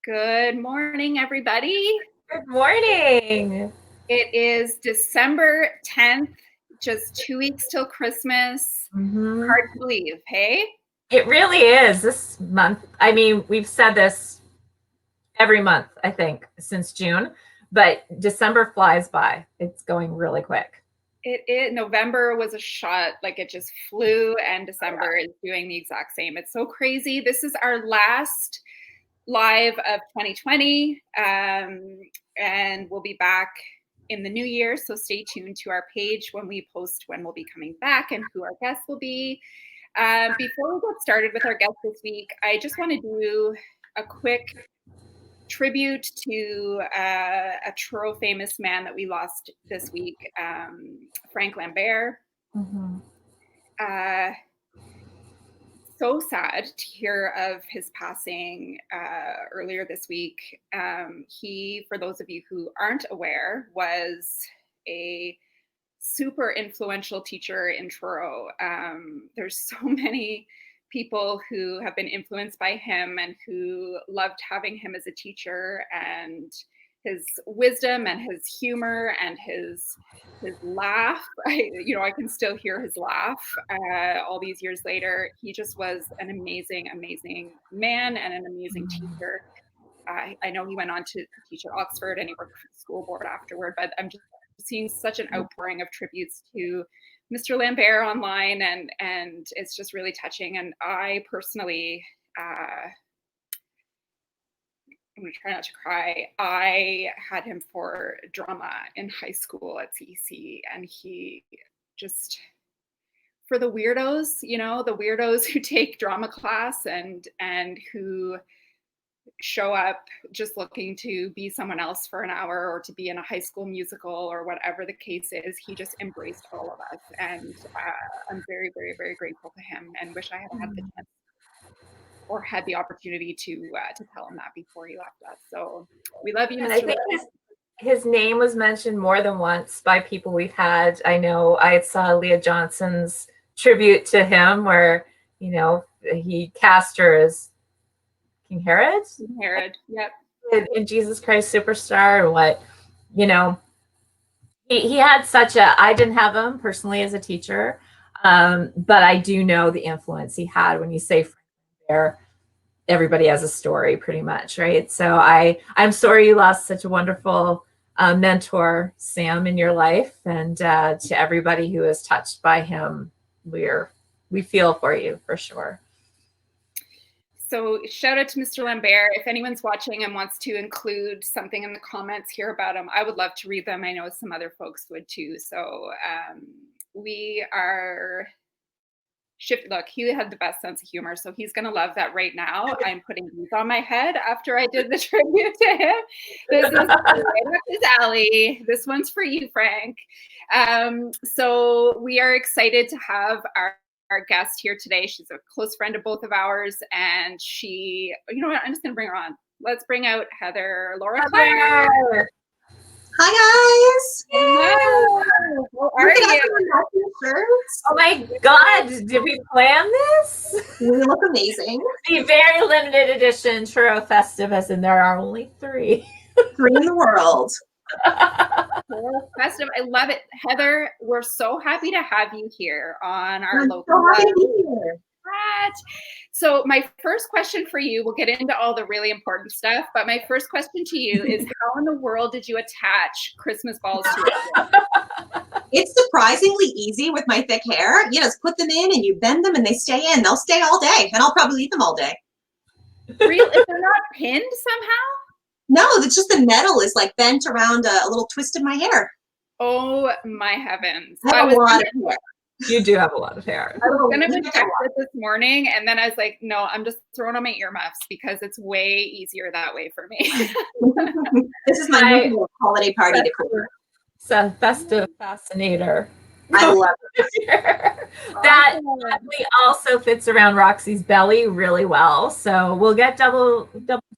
Good morning, everybody. Good morning. It is December 10th, just 2 weeks till Christmas. Hard to believe, hey? It really is this month. I mean, we've said this every month, I think, since June, but December flies by. It's going really quick. November was a shot, like it just flew, and December is doing the exact same. It's so crazy. This is our last live of 2020, and we'll be back in the new year. So stay tuned to our page when we post when we'll be coming back and who our guests will be. Before we get started with our guest this week, I just want to do a quick tribute to a Truro famous man that we lost this week, Frank Lambert. So sad to hear of his passing earlier this week. He, for those of you who aren't aware, was a super influential teacher in Truro. There's so many people who have been influenced by him and who loved having him as a teacher, and his wisdom and his humor and his laugh. I can still hear his laugh all these years later. He just was an amazing, amazing man and an amazing teacher. I know he went on to teach at Oxford and he worked for the school board afterward, but I'm just seeing such an outpouring of tributes to Mr. Lambert online, and it's just really touching. And I personally, I'm going to try not to cry. I had him for drama in high school at CEC, and he just, for the weirdos, the weirdos who take drama class and who show up just looking to be someone else for an hour or to be in a high school musical or whatever the case is, he just embraced all of us. And I'm very, very, very grateful to him and wish I had had the chance or had the opportunity to tell him that before he left us. So we love you, Mr. I think his name was mentioned more than once by people we've had. I know I saw Leah Johnson's tribute to him where, he cast her as King Herod? King Herod, yep. In Jesus Christ Superstar, and what, he had such I didn't have him personally as a teacher, but I do know the influence he had. When you say Frank Lambert, everybody has a story pretty much, right? So I'm sorry you lost such a wonderful mentor, Sam, in your life, and to everybody who is touched by him, we feel for you for sure. So shout out to Mr. Lambert. If anyone's watching and wants to include something in the comments here about him, I would love to read them. I know some other folks would too. So we are look, he had the best sense of humor, so he's gonna love that right now. I'm putting these on my head after I did the tribute to him. This is right up his alley. This one's for you, Frank. So we are excited to have our guest here today. She's a close friend of both of ours, and she, you know what, I'm just gonna bring her on. Let's bring out Heather Laura Clarke. Hi guys. Hello. How are you? Oh my God, did we plan this? You look amazing. The very limited edition Truro Festivus, and there are only 3. 3 in the world. Festive. I love it. Heather, we're so happy to have you here on our local. So happy to be here. So my first question for you, we'll get into all the really important stuff, but my first question to you is, how in the world did you attach Christmas balls to it? It's surprisingly easy with my thick hair. You just put them in and you bend them and they stay in. They'll stay all day, and I'll probably eat them all day. Really? If they're not pinned somehow? No, it's just the metal is like bent around a little twist in my hair. Oh my heavens. I have a lot of hair. You do have a lot of hair. I was going to check it this morning, and then I was like, no, I'm just throwing on my earmuffs because it's way easier that way for me. This is my holiday party decor. It's a festive fascinator. I love it. That definitely also fits around Roxy's belly really well. So we'll get double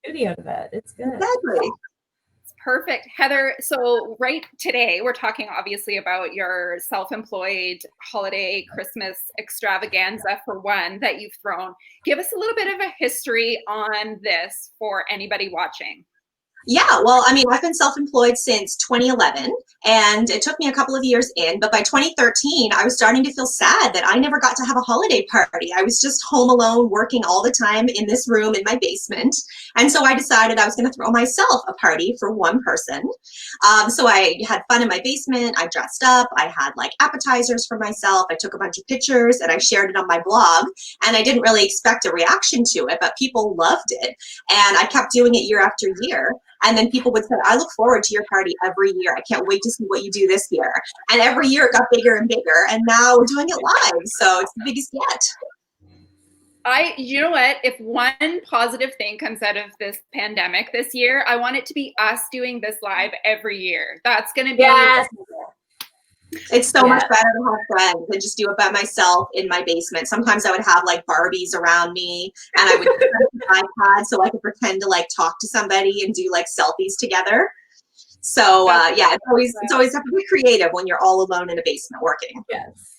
duty out of it. It's good. Exactly. It's Perfect. Heather, so right today, we're talking obviously about your self-employed holiday Christmas extravaganza for one that you've thrown. Give us a little bit of a history on this for anybody watching. Yeah, well, I mean, I've been self-employed since 2011, and it took me a couple of years in, but by 2013, I was starting to feel sad that I never got to have a holiday party. I was just home alone, working all the time in this room in my basement, and so I decided I was going to throw myself a party for one person. So I had fun in my basement, I dressed up, I had like appetizers for myself, I took a bunch of pictures, and I shared it on my blog, and I didn't really expect a reaction to it, but people loved it, and I kept doing it year after year. And then people would say, I look forward to your party every year. I can't wait to see what you do this year. And every year it got bigger and bigger. And now we're doing it live. So it's the biggest yet. You know what? If one positive thing comes out of this pandemic this year, I want it to be us doing this live every year. That's going to be. Yes. It's so much better to have friends than just do it by myself in my basement. Sometimes I would have like Barbies around me, and I would use an iPad so I could pretend to like talk to somebody and do like selfies together. So yeah, it's always have to be creative when you're all alone in a basement working. Yes.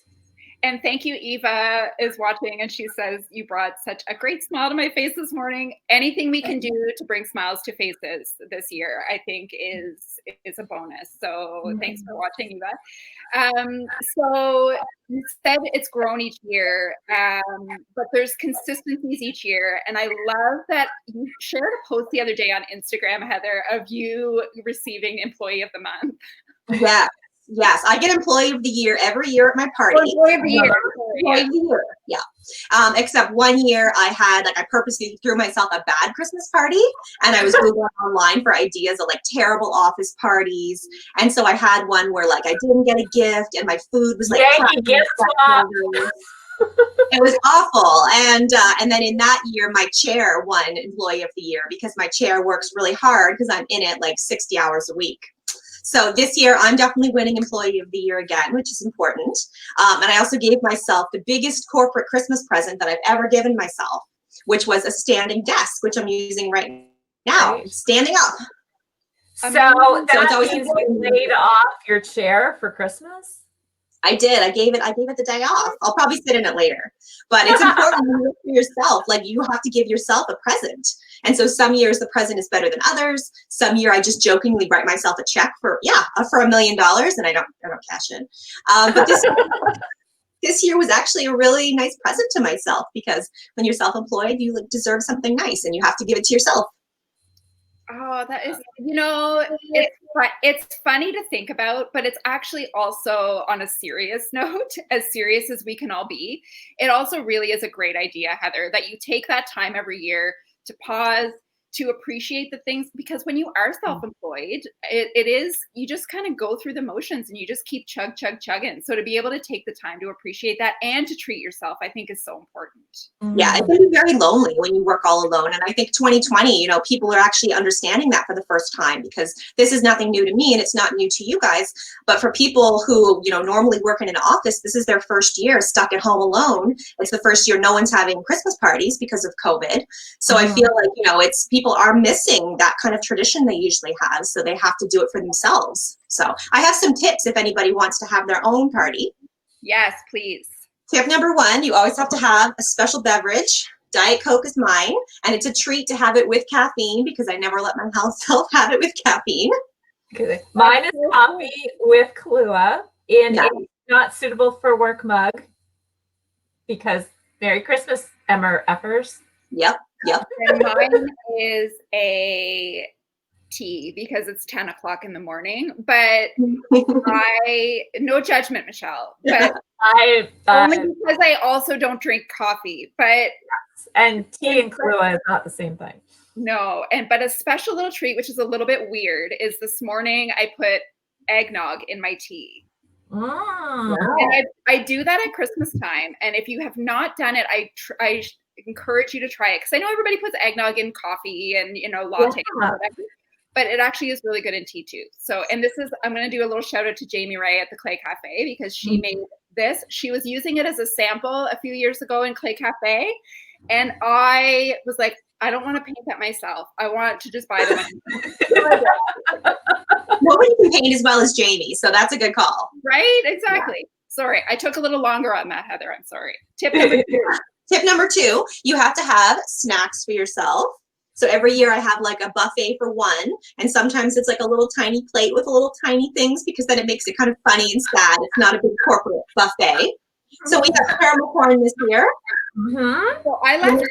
And thank you, Eva is watching, and she says, you brought such a great smile to my face this morning. Anything we can do to bring smiles to faces this year, I think is a bonus. So thanks for watching, Eva. So you said it's grown each year, but there's consistencies each year. And I love that you shared a post the other day on Instagram, Heather, of you receiving Employee of the Month. Yeah. Yes, I get Employee of the Year every year at my party. Employee of the Year. Employee of the Year. Yeah. Except one year I purposely threw myself a bad Christmas party, and I was Googling online for ideas of like terrible office parties. And so I had one where like I didn't get a gift and my food was like gift swap. It was awful. And then in that year, my chair won Employee of the Year because my chair works really hard because I'm in it like 60 hours a week. So this year, I'm definitely winning Employee of the Year again, which is important. And I also gave myself the biggest corporate Christmas present that I've ever given myself, which was a standing desk, which I'm using right now, standing up. So that means you important. laid off your chair for Christmas? I did. I gave it the day off. I'll probably sit in it later. But it's important to look for yourself. Like you have to give yourself a present. And so some years the present is better than others. Some year I just jokingly write myself a check for $1 million, and I don't cash it. But this year was actually a really nice present to myself, because when you're self-employed, you deserve something nice, and you have to give it to yourself. Oh, that is, it's funny to think about, but it's actually also on a serious note, as serious as we can all be. It also really is a great idea, Heather, that you take that time every year to pause, to appreciate the things, because when you are self-employed, it is, you just kind of go through the motions and you just keep chugging. So to be able to take the time to appreciate that and to treat yourself, I think is so important. Yeah, it can be very lonely when you work all alone. And I think 2020, people are actually understanding that for the first time, because this is nothing new to me and it's not new to you guys. But for people who, normally work in an office, this is their first year stuck at home alone. It's the first year no one's having Christmas parties because of COVID. So I feel like, it's people are missing that kind of tradition they usually have. So they have to do it for themselves. So I have some tips if anybody wants to have their own party. Yes, please. Tip number 1, you always have to have a special beverage. Diet Coke is mine, and it's a treat to have it with caffeine, because I never let myself have it with caffeine. Okay. Mine is coffee with Kahlua in a not suitable for work mug, because Merry Christmas, MRFers. Yep. And mine is a tea, because it's 10 o'clock in the morning, but no judgment, Michelle, but only because I also don't drink coffee, and tea and Kahlua is not the same thing. No, but a special little treat, which is a little bit weird, is this morning I put eggnog in my tea. And I do that at Christmas time, and if you have not done it, I encourage you to try it, because I know everybody puts eggnog in coffee and latte and whatever, but it actually is really good in tea too. So, and I'm going to do a little shout out to Jamie Ray at the Clay Cafe, because she made this. She was using it as a sample a few years ago in Clay Cafe, and I was like, I don't want to paint that myself. I want to just buy them. Nobody can paint as well as Jamie, so that's a good call. Right? Exactly. Yeah. Sorry, I took a little longer on that, Heather. I'm sorry. Tip number 2. Tip number 2, you have to have snacks for yourself. So every year I have like a buffet for one, and sometimes it's like a little tiny plate with little tiny things because then it makes it kind of funny and sad. It's not a big corporate buffet. So we have caramel corn this year. Mm-hmm. So I left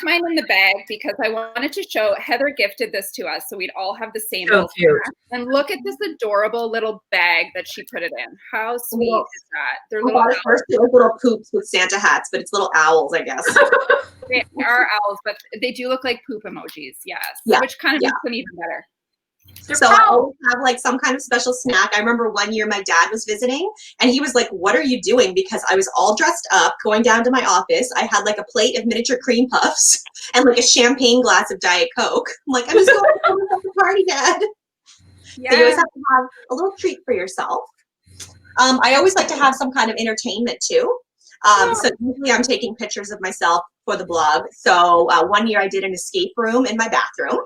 mine in the bag because I wanted to show Heather gifted this to us, so we'd all have the same. So cute. And look at this adorable little bag that she put it in. How sweet is that? They're little owls. First it was little poops with Santa hats, but it's little owls, I guess. They are owls, but they do look like poop emojis. Yes. Yeah. Which kind of makes them even better. So I always have like some kind of special snack. I remember one year my dad was visiting and he was like, "What are you doing?" Because I was all dressed up going down to my office. I had like a plate of miniature cream puffs and like a champagne glass of Diet Coke. I'm like, "I'm just going to the party, Dad." Yeah. So you always have to have a little treat for yourself. I always like to have some kind of entertainment too. So usually I'm taking pictures of myself for the blog. So one year I did an escape room in my bathroom.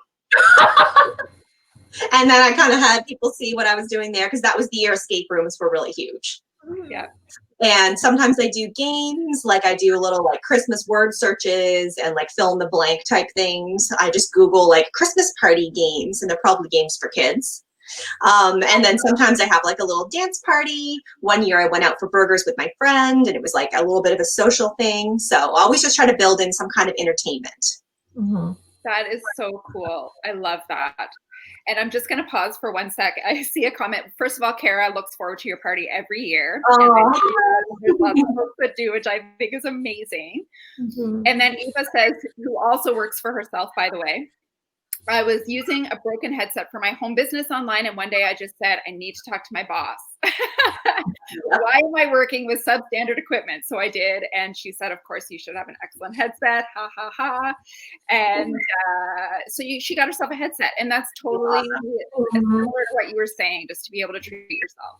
And then I kind of had people see what I was doing there because that was the year escape rooms were really huge. Yeah. And sometimes I do games, like I do little like Christmas word searches and like fill in the blank type things. I just Google like Christmas party games, and they're probably games for kids. And then sometimes I have like a little dance party. One year I went out for burgers with my friend and it was like a little bit of a social thing. So I always just try to build in some kind of entertainment. Mm-hmm. That is so cool. I love that. And I'm just going to pause for 1 sec. I see a comment. First of all, Kara looks forward to your party every year. And then there's lots of folks that do, which I think is amazing. Mm-hmm. And then Eva says, who also works for herself, by the way, I was using a broken headset for my home business online, and one day I just said, I need to talk to my boss. Why am I working with substandard equipment? So I did, and she said, of course, you should have an excellent headset, ha, ha, ha. And so she got herself a headset, and that's totally similar to what you were saying, just to be able to treat yourself.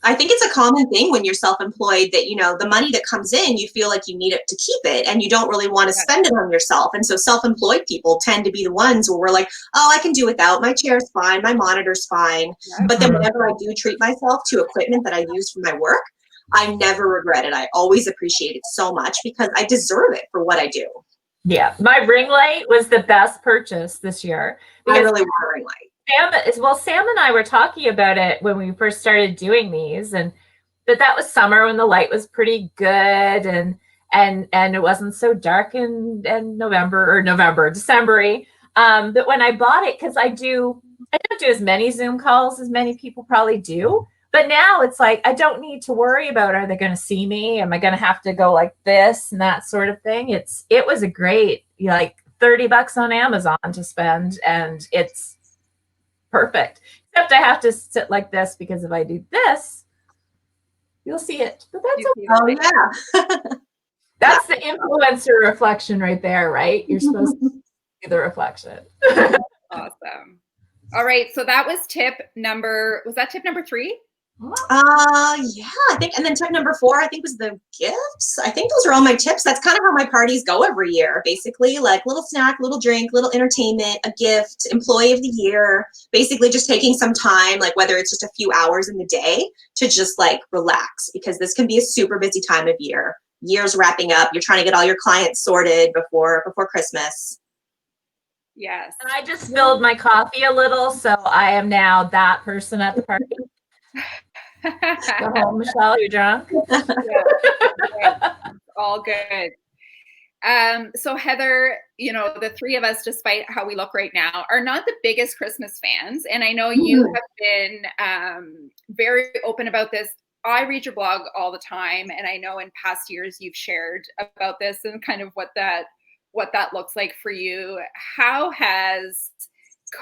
I think it's a common thing when you're self-employed that, you know, the money that comes in, you feel like you need it to keep it and you don't really want to spend it on yourself. And so self-employed people tend to be the ones where we're like, oh, I can do without. My chair's fine. My monitor's fine. Yeah. But then whenever I do treat myself to equipment that I use for my work, I never regret it. I always appreciate it so much because I deserve it for what I do. Yeah. My ring light was the best purchase this year. I really want a ring light. Sam and I were talking about it when we first started doing these, and that was summer when the light was pretty good and it wasn't so dark in December-y. But when I bought it, because I don't do as many Zoom calls as many people probably do. But now it's like I don't need to worry about, are they going to see me? Am I going to have to go like this and that sort of thing? It was a great, like $30 on Amazon to spend, and it's perfect. Except I have to sit like this because if I do this, you'll see it. But that's okay. Oh yeah. That's the influencer reflection right there, right? You're supposed to see the reflection. Awesome. All right. So that was tip number 3? Yeah, I think, and then tip number 4, I think, was the gifts. I think those are all my tips. That's kind of how my parties go every year, basically, like little snack, little drink, little entertainment, a gift, employee of the year, basically just taking some time, like whether it's just a few hours in the day to just like relax, because this can be a super busy time of year. Year's wrapping up. You're trying to get all your clients sorted before Christmas. Yes. And I just spilled my coffee a little, so I am now that person at the party. Go home, Michelle. You're drunk. Yeah. All good. So Heather, you know, the three of us, despite how we look right now, are not the biggest Christmas fans, and I know you have been very open about this. I read your blog all the time, and I know in past years you've shared about this and kind of what that looks like for you. How has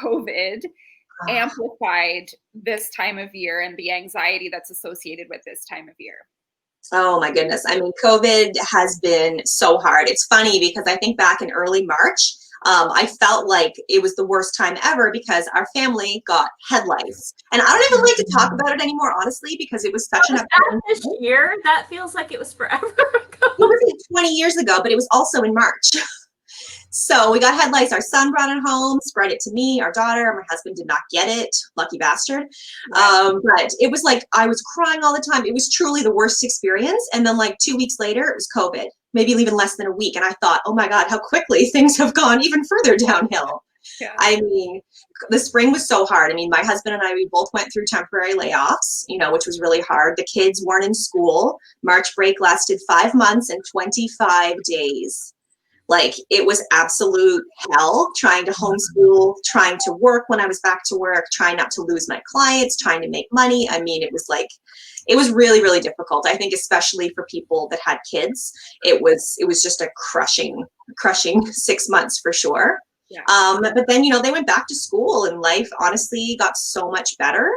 COVID amplified this time of year and the anxiety that's associated with this time of year? Oh my goodness. I mean, COVID has been so hard. It's funny because I think back in early March, I felt like it was the worst time ever because our family got head lice. And I don't even like to talk about it anymore, honestly, because it was such an this year. That feels like it was forever ago. It was like 20 years ago, but it was also in March. So we got head lice. Our son brought it home, spread it to me, our daughter. My husband did not get it. Lucky bastard. But it was like I was crying all the time. It was truly the worst experience. And then like 2 weeks later, it was COVID, maybe even less than a week. And I thought, oh my God, how quickly things have gone even further downhill. Yeah. I mean, the spring was so hard. I mean, my husband and I, we both went through temporary layoffs, you know, which was really hard. The kids weren't in school. March break lasted 5 months and 25 days. Like, it was absolute hell trying to homeschool, trying to work when I was back to work, trying not to lose my clients, trying to make money. I mean, it was like, it was really, really difficult. I think especially for people that had kids, it was just a crushing 6 months for sure. Yeah. But then, you know, they went back to school and life honestly got so much better.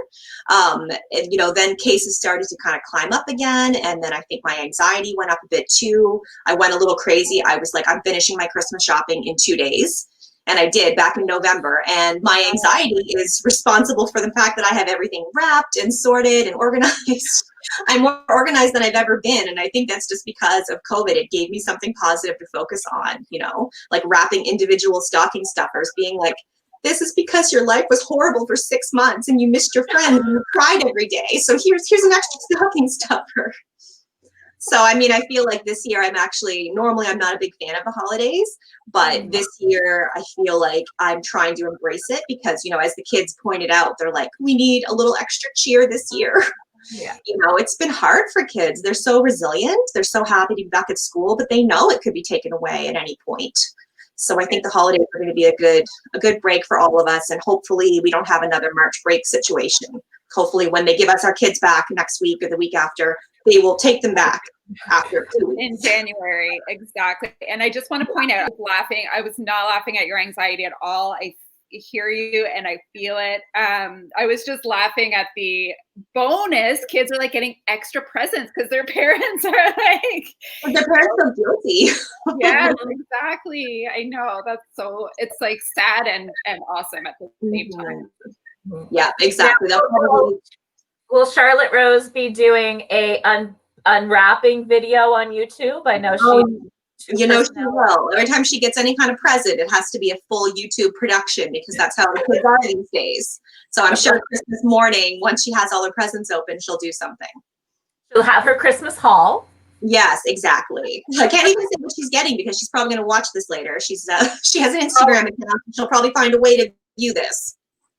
And, you know, then cases started to kind of climb up again. And then I think my anxiety went up a bit too. I went a little crazy. I was like, I'm finishing my Christmas shopping in 2 days. And I did back in November. And my anxiety is responsible for the fact that I have everything wrapped and sorted and organized. I'm more organized than I've ever been. And I think that's just because of COVID. It gave me something positive to focus on, you know, like wrapping individual stocking stuffers, being like, this is because your life was horrible for 6 months and you missed your friends and you cried every day. So here's an extra stocking stuffer. So, I mean, I feel like this year normally I'm not a big fan of the holidays, but this year I feel like I'm trying to embrace it because, you know, as the kids pointed out, they're like, we need a little extra cheer this year. Yeah. You know, it's been hard for kids. They're so resilient. They're so happy to be back at school, but they know it could be taken away at any point. So I think the holidays are going to be a good break for all of us. And hopefully we don't have another March break situation. Hopefully when they give us our kids back next week or the week after, they will take them back after 2 weeks. In January, exactly. And I just want to point out, I was not laughing at your anxiety at all. I hear you and I feel it. I was just laughing at the bonus. Kids are like getting extra presents because their parents are like, their parents are guilty. Yeah, exactly. I know. It's like sad and awesome at the same time. Yeah, exactly. Yeah. Will Charlotte Rose be doing a unwrapping video on YouTube? I know she she will. Every time she gets any kind of present, it has to be a full YouTube production because that's how the kids are these days. So I'm sure Christmas morning, once she has all her presents open, she'll do something. She'll have her Christmas haul. Yes, exactly. I can't even say what she's getting because she's probably going to watch this later. She has an Instagram account. She'll probably find a way to view this.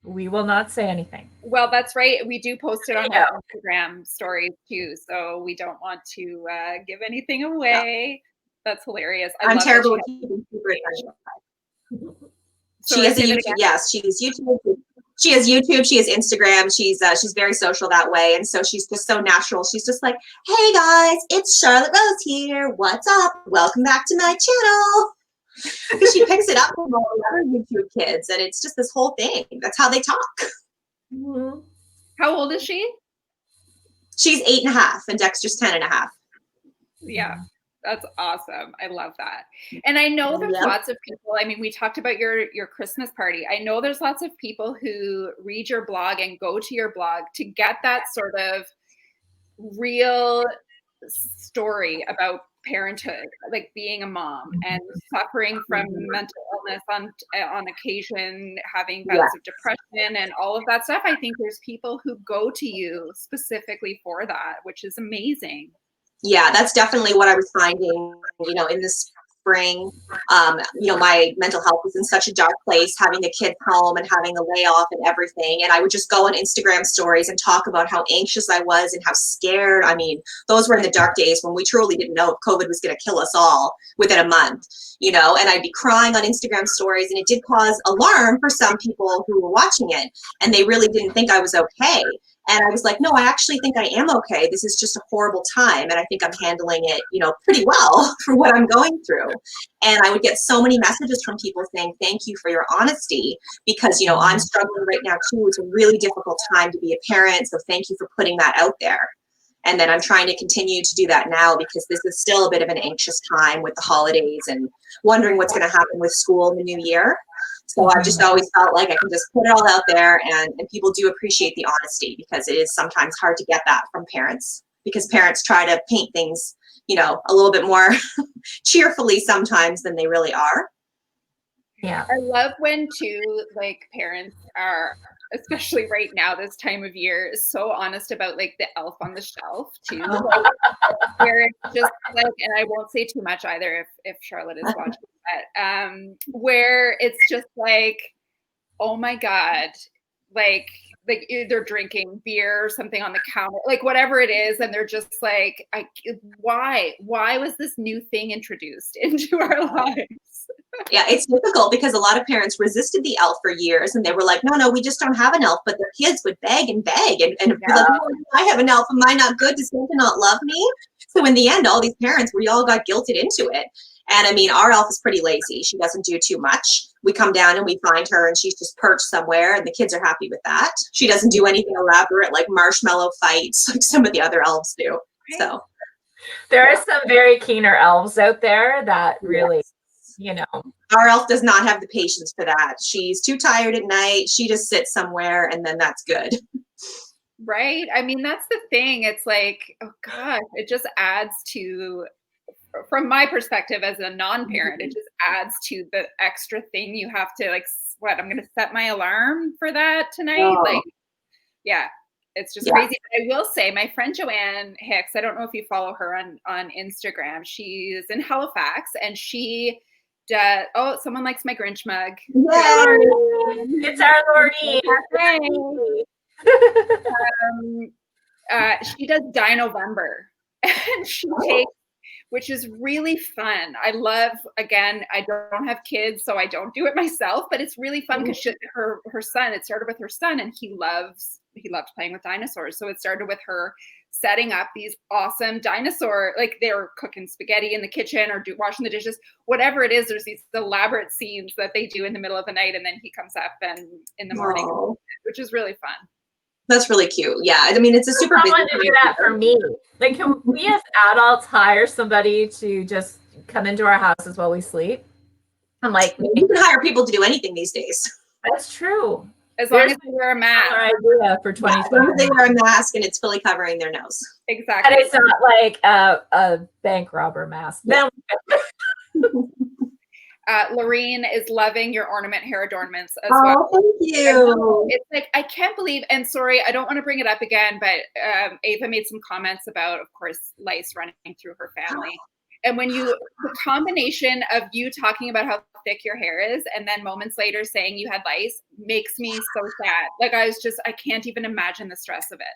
We will not say anything. Well, that's right. We do post it on our Instagram stories too, so we don't want to give anything away. Yeah. That's hilarious. I'm terrible at keeping secrets. She has a YouTube. Yes, she has YouTube. She has YouTube. She has Instagram. She's very social that way, and so she's just so natural. She's just like, "Hey guys, it's Charlotte Rose here. What's up? Welcome back to my channel." Because she picks it up from all the other YouTube kids, and it's just this whole thing. That's how they talk. Mm-hmm. How old is she? She's 8.5, and Dexter's 10.5. Yeah, that's awesome. I love that. And I know there's lots of people. I mean, we talked about your Christmas party. I know there's lots of people who read your blog and go to your blog to get that sort of real story about parenthood, like being a mom and suffering from mental illness on occasion, having bouts of depression and all of that stuff. I think there's people who go to you specifically for that, which is amazing. Yeah, that's definitely what I was finding, you know, in the spring. You know, my mental health was in such a dark place, having the kids home and having the layoff and everything. And I would just go on Instagram stories and talk about how anxious I was and how scared. I mean, those were in the dark days when we truly didn't know if COVID was going to kill us all within a month, you know, and I'd be crying on Instagram stories, and it did cause alarm for some people who were watching it, and they really didn't think I was okay. And I was like, no, I actually think I am okay. This is just a horrible time. And I think I'm handling it, you know, pretty well for what I'm going through. And I would get so many messages from people saying, thank you for your honesty, because, you know, I'm struggling right now too. It's a really difficult time to be a parent. So thank you for putting that out there. And then I'm trying to continue to do that now because this is still a bit of an anxious time with the holidays and wondering what's going to happen with school in the new year. So I've just always felt like I can just put it all out there, and people do appreciate the honesty, because it is sometimes hard to get that from parents, because parents try to paint things, you know, a little bit more cheerfully sometimes than they really are. Yeah. I love when too, like parents are, especially right now, this time of year, is so honest about like the elf on the shelf too. Like, where it's just like, and I won't say too much either if Charlotte is watching, but where it's just like, oh my God, like they're drinking beer or something on the counter, like whatever it is, and they're just like, why was this new thing introduced into our lives? Yeah, it's difficult because a lot of parents resisted the elf for years and they were like, no, we just don't have an elf. But their kids would beg and beg and be like, oh, I have an elf. Am I not good? Does Santa not love me? So in the end, all these parents, we all got guilted into it. And I mean, our elf is pretty lazy. She doesn't do too much. We come down and we find her and she's just perched somewhere and the kids are happy with that. She doesn't do anything elaborate like marshmallow fights like some of the other elves do. So there are some very keener elves out there that really, you know. Our elf does not have the patience for that. She's too tired at night. She just sits somewhere and then that's good. Right. I mean, that's the thing. It's like, oh God, it just adds to, from my perspective as a non-parent, it just adds to the extra thing you have to like, what, I'm going to set my alarm for that tonight. Oh. Like, yeah, it's just crazy. But I will say my friend Joanne Hicks, I don't know if you follow her on Instagram. She's in Halifax and she does, oh, someone likes my Grinch mug. Yay! It's our Lordy. She does Dinovember and she takes, which is really fun. I love, again, I don't have kids, so I don't do it myself, but it's really fun because her son, it started with her son and he loves playing with dinosaurs. So it started with her setting up these awesome dinosaur, like they're cooking spaghetti in the kitchen or washing the dishes, whatever it is, there's these elaborate scenes that they do in the middle of the night and then he comes up and in the morning, which is really fun. That's really cute. Yeah, I mean, it's a super busy. Someone to do that for me. Like, can we as adults hire somebody to just come into our houses while we sleep? I'm like, you can hire people to do anything these days. That's true. As long as they wear a mask. Idea for 2020. As long as they wear a mask and it's fully covering their nose. Exactly. And it's not like a bank robber mask. Yeah. Lorene is loving your ornament hair adornments as well. Thank you. It's like, I can't believe, and sorry, I don't want to bring it up again, but Ava made some comments about, of course, lice running through her family. And when the combination of you talking about how thick your hair is and then moments later saying you had lice makes me so sad. Like I can't even imagine the stress of it.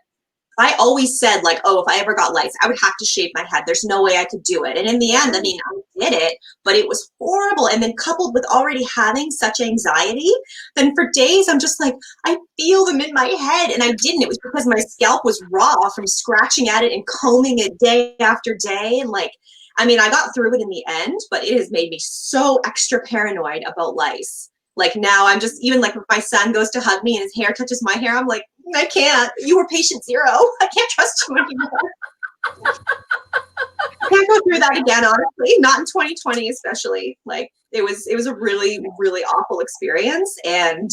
I always said like, oh, if I ever got lice, I would have to shave my head. There's no way I could do it. And in the end, I mean, I did it, but it was horrible. And then coupled with already having such anxiety, then for days, I'm just like, I feel them in my head. And I didn't. It was because my scalp was raw from scratching at it and combing it day after day. And like, I mean, I got through it in the end, but it has made me so extra paranoid about lice. Like now I'm just, even like if my son goes to hug me and his hair touches my hair, I'm like, I can't. You were patient zero. I can't trust you anymore. I can't go through that again, honestly. Not in 2020, especially. Like it was a really, really awful experience. And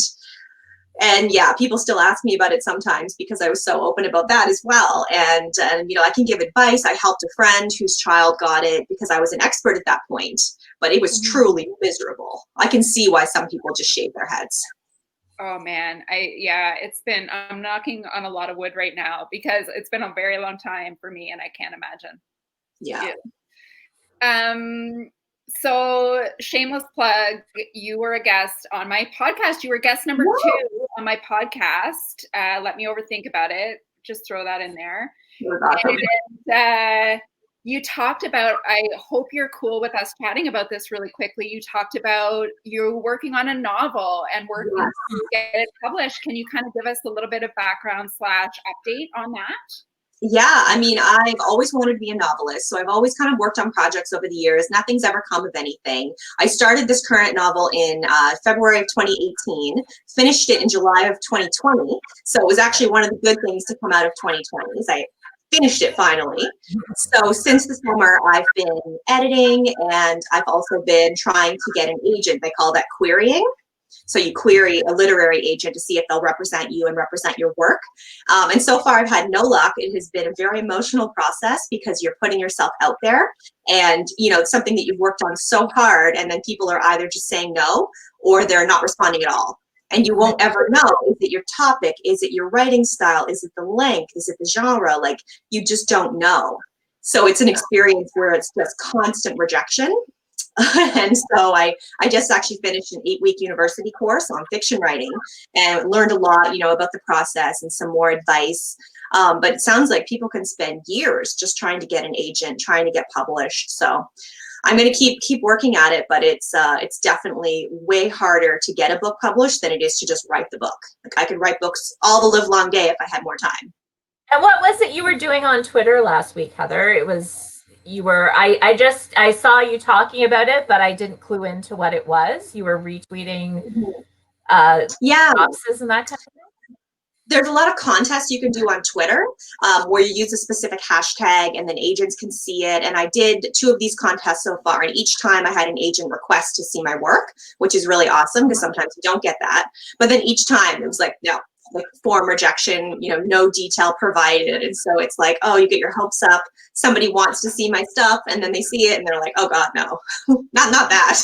yeah, people still ask me about it sometimes because I was so open about that as well. And you know, I can give advice. I helped a friend whose child got it because I was an expert at that point, but it was truly miserable. I can see why some people just shave their heads. Oh man, I'm knocking on a lot of wood right now because it's been a very long time for me and I can't imagine. Yeah. So shameless plug, you were a guest on my podcast. You were guest number 2 on my podcast. Let me overthink about it. Just throw that in there. Awesome. And you talked about, I hope you're cool with us chatting about this really quickly. You talked about you working on a novel and working to get it published. Can you kind of give us a little bit of background / update on that? Yeah, I mean, I've always wanted to be a novelist, so I've always kind of worked on projects over the years. Nothing's ever come of anything. I started this current novel in February of 2018, finished it in July of 2020, so it was actually one of the good things to come out of 2020 is I finished it finally. So since the summer, I've been editing, and I've also been trying to get an agent. They call that querying. So you query a literary agent to see if they'll represent you and represent your work. And so far I've had no luck. It has been a very emotional process because you're putting yourself out there, and it's something that you've worked on so hard, and then people are either just saying no or they're not responding at all. And you won't ever know, is it your topic? Is it your writing style? Is it the length? Is it the genre? Like, you just don't know. So it's an experience where it's just constant rejection. And so I just actually finished an 8-week university course on fiction writing and learned a lot, about the process and some more advice. But it sounds like people can spend years just trying to get an agent, trying to get published. So I'm going to keep working at it, but it's definitely way harder to get a book published than it is to just write the book. Like, I could write books all the live long day if I had more time. And what was it you were doing on Twitter last week, Heather? It was, I saw you talking about it, but I didn't clue into what it was. You were retweeting boxes and that kind of thing. There's a lot of contests you can do on Twitter where you use a specific hashtag and then agents can see it. And I did 2 of these contests so far. And each time I had an agent request to see my work, which is really awesome because sometimes you don't get that. But then each time it was like, no, like form rejection, no detail provided. And so it's like, oh, you get your hopes up. Somebody wants to see my stuff and then they see it and they're like, oh God, no, not that.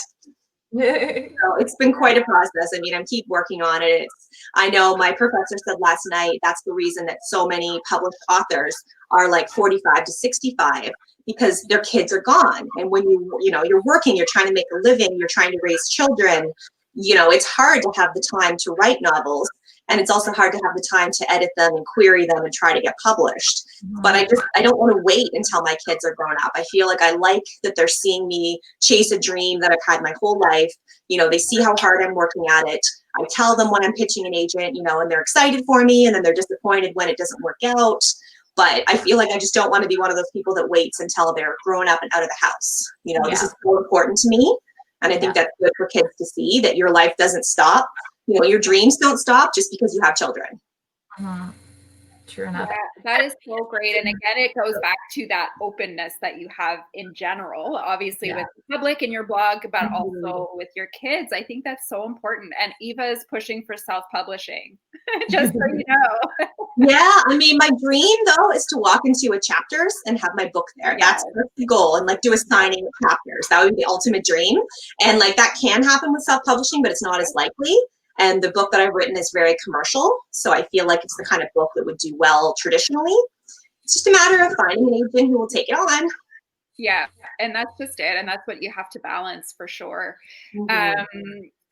So it's been quite a process. I mean, I'm keep working on it. I know my professor said last night, that's the reason that so many published authors are like 45 to 65, because their kids are gone. And when you're working, you're trying to make a living, you're trying to raise children, it's hard to have the time to write novels. And it's also hard to have the time to edit them and query them and try to get published. But I don't want to wait until my kids are grown up. I feel like I like that they're seeing me chase a dream that I've had my whole life. They see how hard I'm working at it. I tell them when I'm pitching an agent, and they're excited for me, and then they're disappointed when it doesn't work out. But I feel like I just don't want to be one of those people that waits until they're grown up and out of the house. This is so important to me. And I think that's good for kids to see, that your life doesn't stop. Your dreams don't stop just because you have children. True enough. Yeah, that is so great. And again, it goes back to that openness that you have in general, obviously with the public and your blog, but also with your kids. I think that's so important. And Eva is pushing for self-publishing, just so you know. Yeah, I mean, my dream though is to walk into a Chapters and have my book there. That's the goal, and like do a signing of Chapters. That would be the ultimate dream. And like that can happen with self-publishing, but it's not as likely. And the book that I've written is very commercial. So I feel like it's the kind of book that would do well traditionally. It's just a matter of finding an agent who will take it on. Yeah, and that's just it. And that's what you have to balance for sure.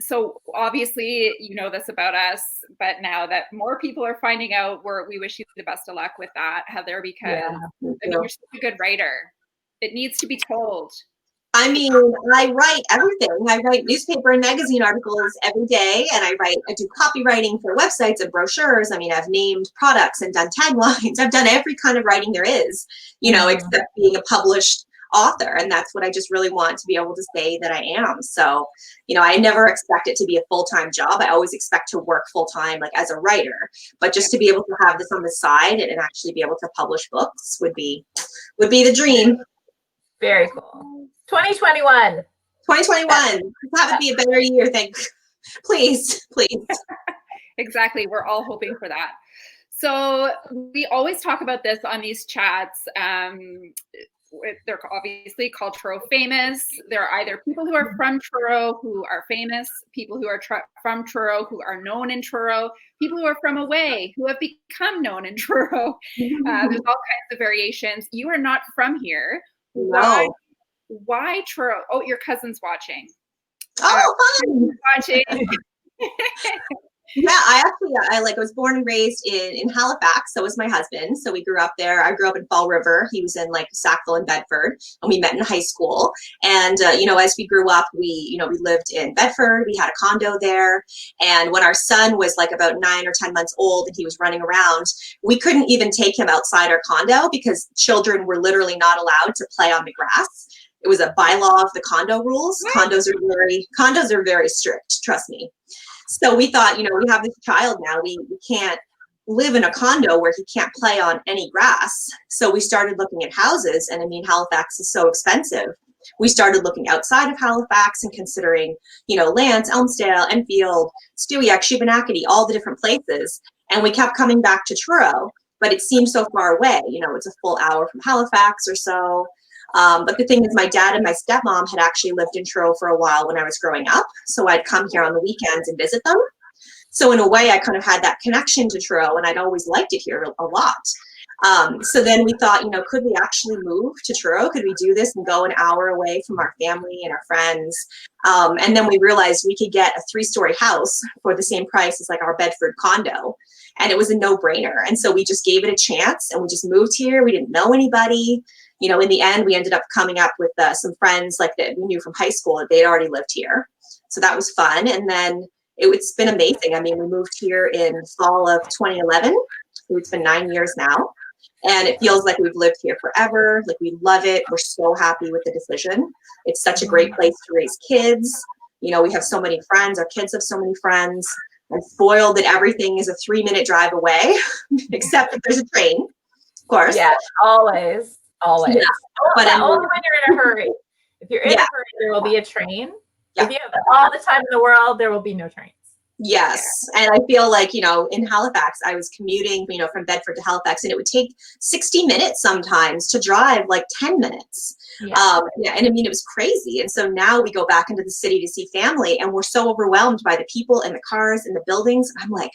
So obviously, you know this about us, but now that more people are finding out, we wish you the best of luck with that, Heather, because you're such a good writer. It needs to be told. I mean, I write everything. I write newspaper and magazine articles every day, and I do copywriting for websites and brochures. I mean, I've named products and done taglines. I've done every kind of writing there is, except being a published author. And that's what I just really want to be able to say that I am. So, I never expect it to be a full-time job. I always expect to work full-time, like as a writer, but just to be able to have this on the side and actually be able to publish books would be the dream. Very cool. 2021. 2021. That would be a better year, please. Exactly. We're all hoping for that. So we always talk about this on these chats. They're obviously called Truro Famous. There are either people who are from Truro who are famous, people who are from Truro who are known in Truro, people who are from away who have become known in Truro. There's all kinds of variations. You are not from here. No. Why Truro? Oh, your cousin's watching. Oh, fun. Watching. Yeah, I was born and raised in Halifax. So was my husband. So we grew up there. I grew up in Fall River. He was in like Sackville and Bedford, and we met in high school. And as we grew up, we lived in Bedford. We had a condo there. And when our son was like about 9 or 10 months old and he was running around, we couldn't even take him outside our condo because children were literally not allowed to play on the grass. It was a bylaw of the condo rules. Condos are very strict, trust me. So we thought, we have this child now. We can't live in a condo where he can't play on any grass. So we started looking at houses. And I mean, Halifax is so expensive. we started looking outside of Halifax and considering, Lance, Elmsdale, Enfield, Stewiacke, Shubenacadie, all the different places. And we kept coming back to Truro, but it seemed so far away. It's a full hour from Halifax or so. But the thing is, my dad and my stepmom had actually lived in Truro for a while when I was growing up. So I'd come here on the weekends and visit them. So in a way, I kind of had that connection to Truro, and I'd always liked it here a lot. So then we thought, could we actually move to Truro? Could we do this and go an hour away from our family and our friends? And then we realized we could get a 3-story house for the same price as like our Bedford condo. And it was a no-brainer. And so we just gave it a chance, and we just moved here. We didn't know anybody. In the end, we ended up coming up with some friends like that we knew from high school, and they'd already lived here. So that was fun. And then it's been amazing. I mean, we moved here in fall of 2011. So it's been 9 years now. And it feels like we've lived here forever. Like, we love it. We're so happy with the decision. It's such a great place to raise kids. We have so many friends. Our kids have so many friends. I'm spoiled that everything is a 3-minute drive away, except if there's a train, of course. Yeah, always. Yeah. But only when you're in a hurry. If you're in a hurry, there will be a train. Yeah. If you have all the time in the world, there will be no trains. Yes. And I feel like, in Halifax, I was commuting, from Bedford to Halifax, and it would take 60 minutes sometimes to drive like 10 minutes. Yeah. And I mean, it was crazy. And so now we go back into the city to see family, and we're so overwhelmed by the people and the cars and the buildings. I'm like,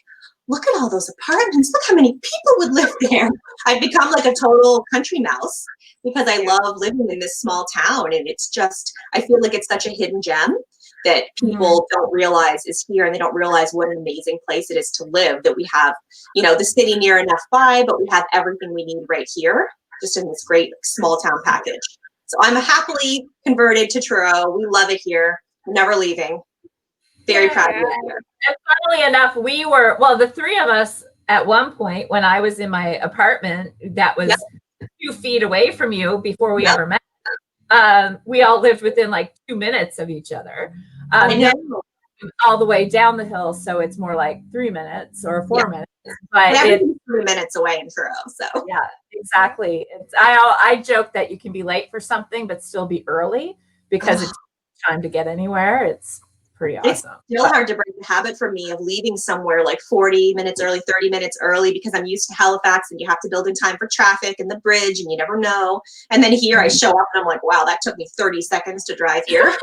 look at all those apartments. Look how many people would live there. I've become like a total country mouse because I love living in this small town. And it's just, I feel like it's such a hidden gem that people don't realize is here, and they don't realize what an amazing place it is to live, that we have, the city near enough by, but we have everything we need right here, just in this great small town package. So I'm happily converted to Truro. We love it here. We're never leaving. Very proud of it here. And funnily enough, the three of us at one point, when I was in my apartment that was 2 feet away from you before we ever met, we all lived within like 2 minutes of each other. All the way down the hill, so it's more like 3 minutes or 4 minutes. But everything's 3 minutes away in Truro. So yeah, exactly. I joke that you can be late for something but still be early because it's time to get anywhere. It's pretty awesome. It's still hard to break the habit for me of leaving somewhere like 40 minutes early, 30 minutes early, because I'm used to Halifax and you have to build in time for traffic and the bridge and you never know. And then here I show up and I'm like, wow, that took me 30 seconds to drive here.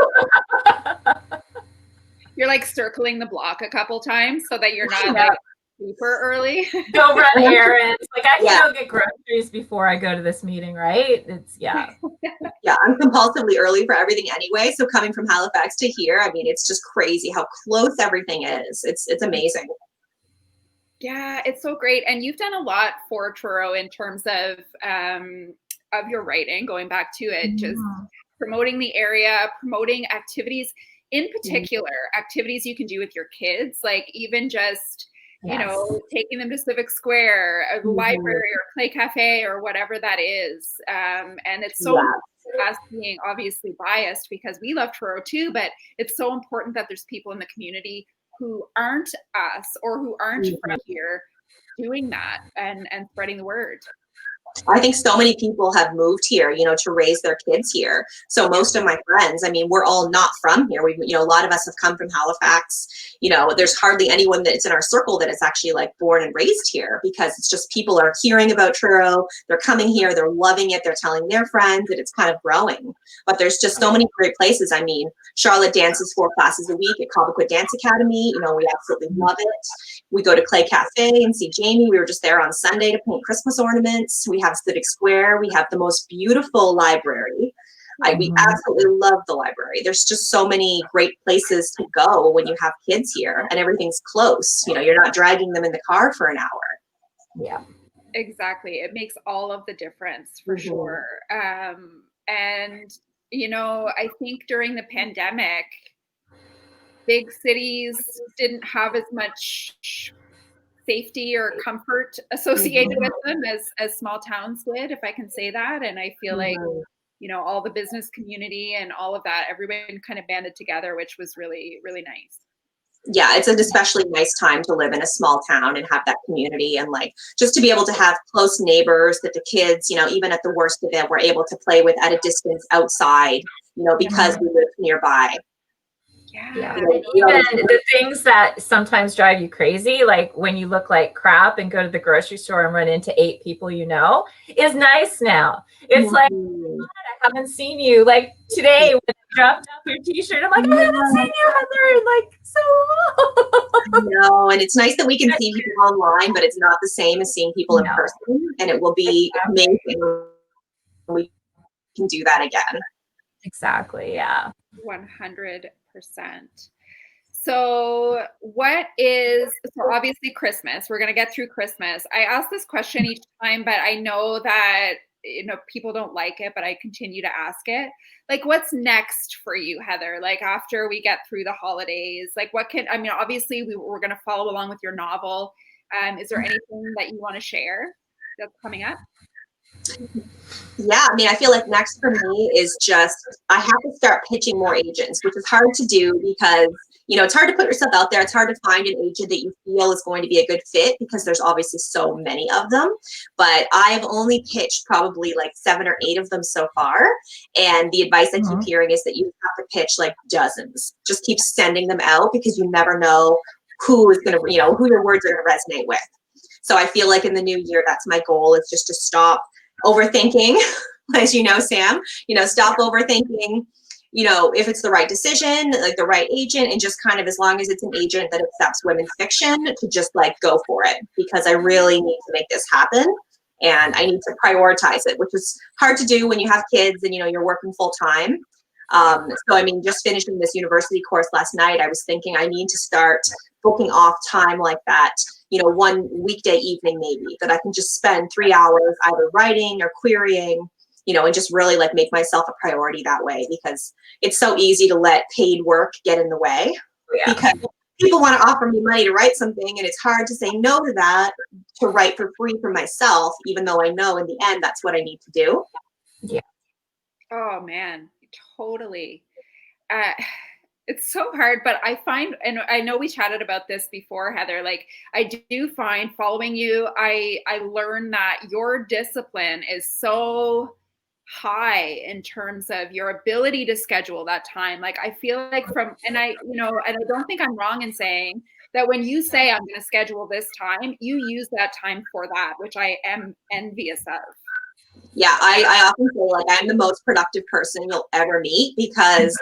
You're like circling the block a couple times so that you're not like super early. Go run errands. Like, I can go get groceries before I go to this meeting, right? Yeah, I'm compulsively early for everything anyway. So coming from Halifax to here, I mean, it's just crazy how close everything is. It's amazing. Yeah, it's so great. And you've done a lot for Truro in terms of your writing, going back to it, just promoting the area, promoting activities, in particular, activities you can do with your kids, like even just taking them to Civic Square, a library, or play cafe, or whatever that is. And it's so us being obviously biased because we love Truro too, but it's so important that there's people in the community who aren't us or who aren't from here doing that and spreading the word. I think so many people have moved here, to raise their kids here. So most of my friends, I mean, we're all not from here. We, a lot of us have come from Halifax. There's hardly anyone that's in our circle that is actually like born and raised here, because it's just people are hearing about Truro. They're coming here. They're loving it. They're telling their friends, and it's kind of growing. But there's just so many great places. I mean, Charlotte dances 4 classes a week at Cobequid Dance Academy. We absolutely love it. We go to Clay Cafe and see Jamie. We were just there on Sunday to paint Christmas ornaments. We have Civic Square. We have the most beautiful library. We absolutely love the library. There's just so many great places to go when you have kids here, and everything's close. You're not dragging them in the car for an hour. Yeah, exactly. It makes all of the difference for sure. And I think during the pandemic, big cities didn't have as much safety or comfort associated with them as small towns did, if I can say that. And I feel like, all the business community and all of that, everyone kind of banded together, which was really, really nice. Yeah, it's an especially nice time to live in a small town and have that community, and like just to be able to have close neighbors that the kids, even at the worst of it, were able to play with at a distance outside. because we live nearby. Yeah. Yeah. And even the things that sometimes drive you crazy, like when you look like crap and go to the grocery store and run into 8 people is nice now. It's like, I haven't seen you. Like today when I dropped off your t-shirt, I'm like, I haven't seen you, Heather, in like so long. No, and it's nice that we can see people online, but it's not the same as seeing people in person. And it will be amazing when we can do that again. Exactly. Yeah. 100%. So obviously Christmas, we're going to get through Christmas. I ask this question each time, but I know that, people don't like it, but I continue to ask it. Like, what's next for you, Heather? Like after we get through the holidays, like obviously we're going to follow along with your novel. Is there anything that you want to share that's coming up? Yeah, I feel like next for me is just, I have to start pitching more agents, which is hard to do because, it's hard to put yourself out there. It's hard to find an agent that you feel is going to be a good fit because there's obviously so many of them. But I've only pitched probably like 7 or 8 of them so far. And the advice I keep hearing is that you have to pitch like dozens. Just keep sending them out because you never know who is going to, who your words are going to resonate with. So I feel like in the new year, that's my goal, is just to stop overthinking, as you know, Sam, stop overthinking, if it's the right decision, like the right agent, and just kind of, as long as it's an agent that accepts women's fiction, to just like go for it, because I really need to make this happen. And I need to prioritize it, which is hard to do when you have kids and, you're working full time. So, just finishing this university course last night, I was thinking I need to start booking off time like that, one weekday evening maybe, that I can just spend 3 hours either writing or querying, and just really like make myself a priority that way, because it's so easy to let paid work get in the way. Yeah. Because people want to offer me money to write something, and it's hard to say no to that, to write for free for myself, even though I know in the end that's what I need to do. Yeah. Oh man, totally. It's so hard, but I find, and I know we chatted about this before, Heather, like I do find following you, I learned that your discipline is so high in terms of your ability to schedule that time. Like I feel like and I don't think I'm wrong in saying that when you say I'm going to schedule this time, you use that time for that, which I am envious of. Yeah, I often feel like I'm the most productive person you'll ever meet, because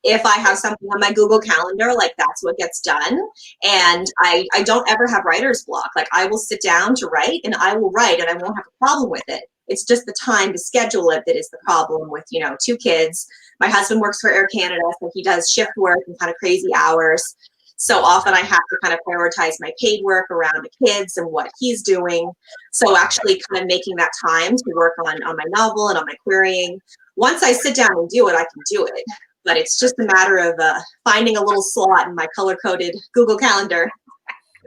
if I have something on my Google Calendar, like that's what gets done. And I don't ever have writer's block. Like I will sit down to write, and I will write, and I won't have a problem with it. It's just the time to schedule it that is the problem with, 2 kids. My husband works for Air Canada, so he does shift work and kind of crazy hours. So often I have to kind of prioritize my paid work around the kids and what he's doing. So actually kind of making that time to work on my novel and on my querying. Once I sit down and do it, I can do it. But it's just a matter of finding a little slot in my color-coded Google Calendar.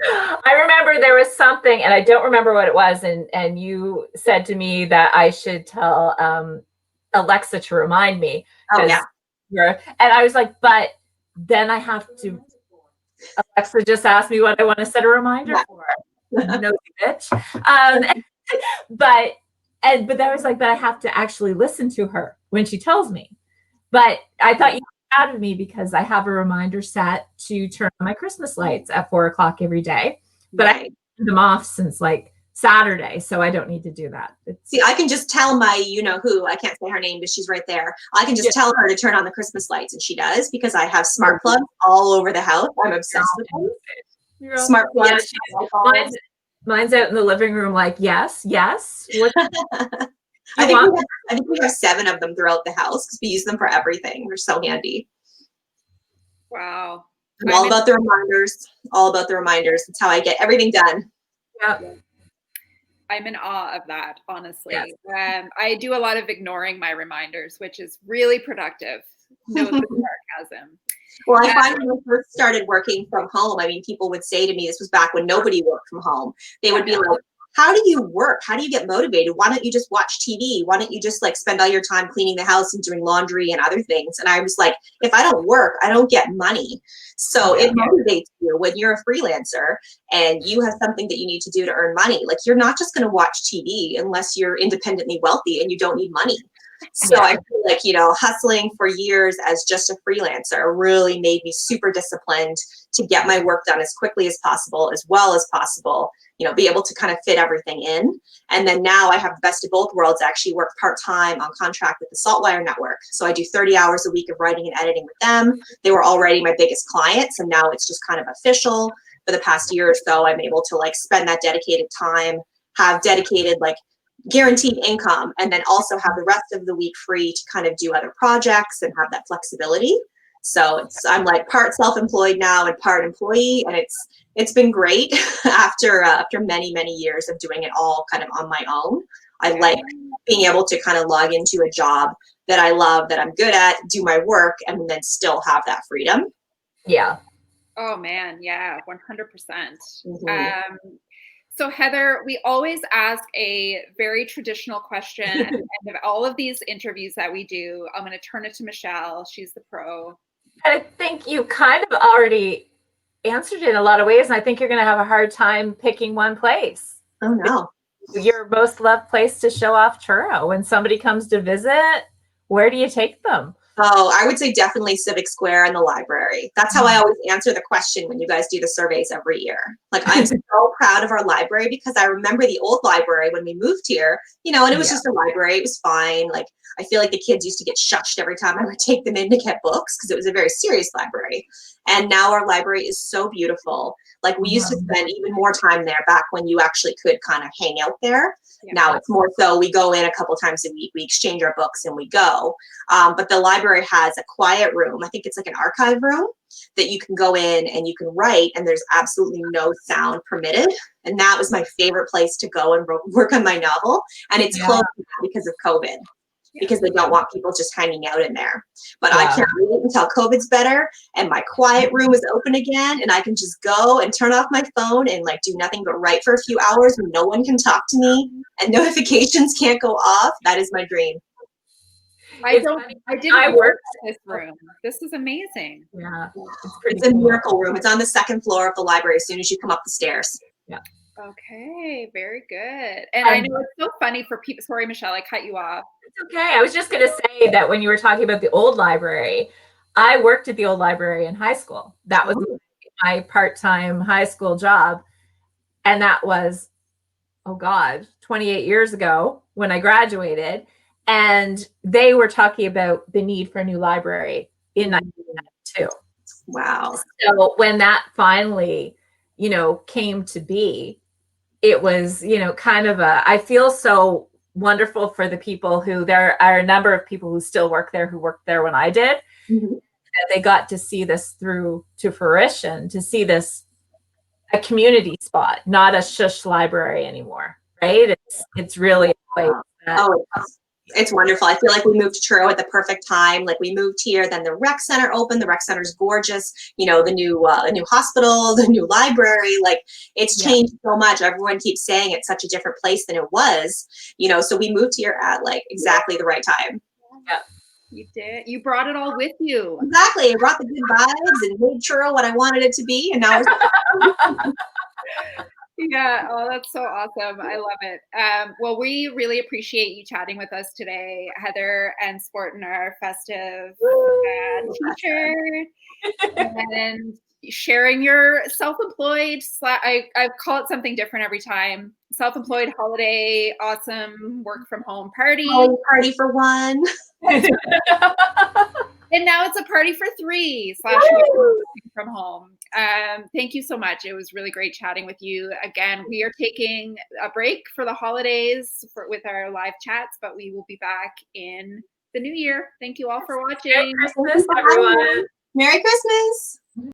I remember there was something, and I don't remember what it was, and you said to me that I should tell Alexa to remind me. Oh, yeah. And I was like, but then I have to, Alexa just asked me what I want to set a reminder for. No, bitch. But that was like, but I have to actually listen to her when she tells me. But I thought you added me because I have a reminder set to turn on my Christmas lights at 4:00 every day. But I turned them off since like Saturday, so I don't need to do that. See, I can just tell my who, I can't say her name, but she's right there. I can just tell her to turn on the Christmas lights, and she does, because I have smart plugs all over the house. I'm obsessed with them. Smart plugs. Yeah, mine's out in the living room, like, yes. What? I think we have 7 of them throughout the house because we use them for everything. They're so handy. Wow. I'm all about the reminders. All about the reminders. That's how I get everything done. Yeah. I'm in awe of that, honestly. Yes. I do a lot of ignoring my reminders, which is really productive. No sarcasm. Well, I find when I first started working from home, people would say to me, this was back when nobody worked from home, they would be like, how do you work? How do you get motivated? Why don't you just watch TV? Why don't you just like spend all your time cleaning the house and doing laundry and other things? And I was like, if I don't work, I don't get money. So it motivates you when you're a freelancer and you have something that you need to do to earn money. Like, you're not just going to watch TV unless you're independently wealthy and you don't need money. So I feel like, hustling for years as just a freelancer really made me super disciplined to get my work done as quickly as possible, as well as possible, be able to kind of fit everything in. And then now I have the best of both worlds. I actually work part-time on contract with the Saltwire Network. So I do 30 hours a week of writing and editing with them. They were already my biggest clients, and now it's just kind of official. For the past year or so, I'm able to spend that dedicated time, have dedicated guaranteed income, and then also have the rest of the week free to kind of do other projects and have that flexibility. So I'm part self-employed now and part employee, and it's been great after many years of doing it all kind of on my own. I like being able to kind of log into a job that I love, that I'm good at, do my work, and then still have that freedom. Yeah. Oh man, yeah, 100%. So Heather, we always ask a very traditional question at the end of all of these interviews that we do. I'm going to turn it to Michelle. She's the pro. I think you kind of already answered it in a lot of ways, and I think you're going to have a hard time picking one place. Oh no. Your most loved place to show off Truro. When somebody comes to visit, where do you take them? Oh, I would say definitely Civic Square and the library. That's how I always answer the question when you guys do the surveys every year. I'm so proud of our library, because I remember the old library when we moved here, and it was just a library. It was fine. I feel like the kids used to get shushed every time I would take them in to get books, because it was a very serious library. And now our library is so beautiful. We used to spend even more time there back when you actually could kind of hang out there. Yeah. Now it's more so we go in a couple times a week, we exchange our books and we go. But the library has a quiet room. I think it's like an archive room that you can go in and you can write, and there's absolutely no sound permitted. And that was my favorite place to go and work on my novel. And it's closed because of COVID. Because they don't want people just hanging out in there. But I can't wait until COVID's better and my quiet room is open again, and I can just go and turn off my phone and do nothing but write for a few hours when no one can talk to me and notifications can't go off. That is my dream. I didn't work in this room. This is amazing. Yeah. It's a miracle room. It's on the second floor of the library as soon as you come up the stairs. Yeah. Okay, very good. And I know it's so funny for people. Sorry, Michelle, I cut you off. It's okay. I was just going to say that when you were talking about the old library, I worked at the old library in high school. That was my part-time high school job. And that was, 28 years ago when I graduated. And they were talking about the need for a new library in 1992. Wow. So when that finally, came to be, it was, kind of I feel so wonderful for the people there are a number of people who still work there, who worked there when I did. Mm-hmm. They got to see this through to fruition, to see this a community spot, not a shush library anymore, right? It's really a place that, it's wonderful. I feel like we moved to Truro at the perfect time. We moved here, then the rec center opened. The rec center is gorgeous. The new hospital, the new library. It's changed so much. Everyone keeps saying it's such a different place than it was. So we moved here at exactly the right time. Yeah, you did. You brought it all with you. Exactly. I brought the good vibes and made Truro what I wanted it to be, and now we're. Yeah. Oh, that's so awesome. I love it. Well, we really appreciate you chatting with us today, Heather, and sporting our festive t-shirt and sharing your self-employed, I call it something different every time. Self-employed holiday, awesome work from home party. Party for one. And now it's a party for three / from home. Thank you so much. It was really great chatting with you. Again, we are taking a break for the holidays with our live chats, but we will be back in the new year. Thank you all for watching. Merry Christmas, everyone. Merry Christmas.